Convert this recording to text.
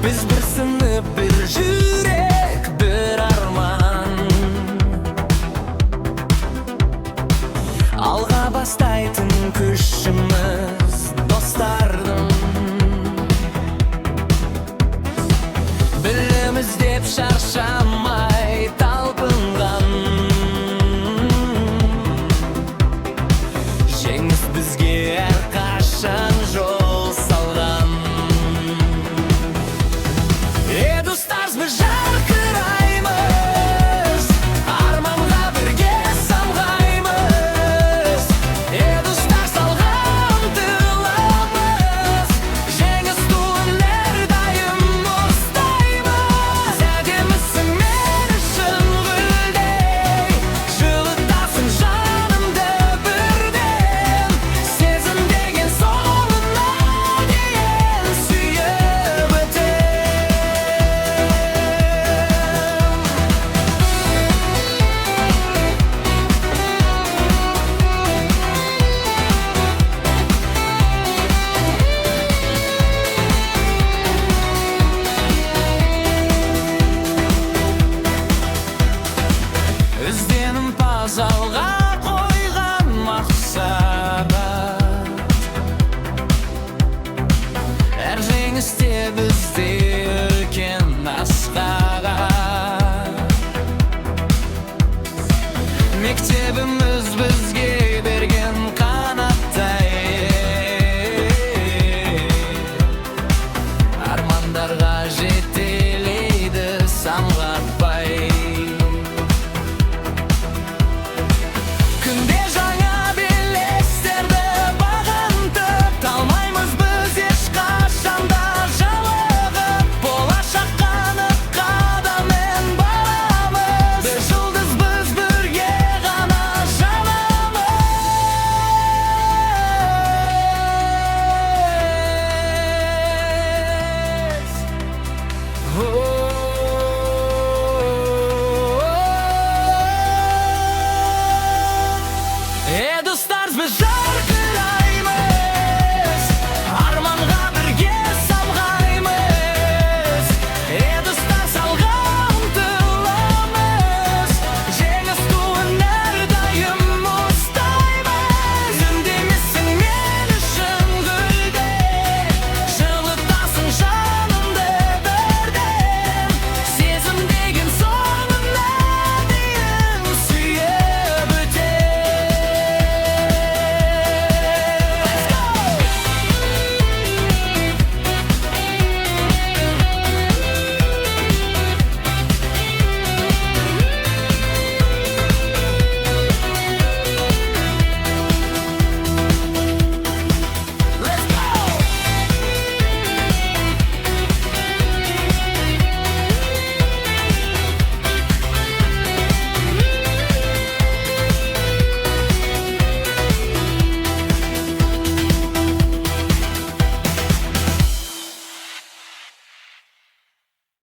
Biz bir sınıf, bir yürek, bir arman. Alğa bastaytın күшіміз достардың. Біліміз деп шаршамай талпынған. Жеңіс бізге әрқашан жол салған. Достар, біз жарқыраймыз, арманға бірге самғаймыз. Достар, салға ұмтыламыз, жеңіс туын әрдайым ұстаймыз. Әдемісің мен үшін гүлдей, жылытасың жанымды бірден. Сезім деген соңына дейін сүйіп өтем. Ізденімпаз алға қойған мақсат. Әр жеңісте бізде үлкен асқақ. Мектебіміз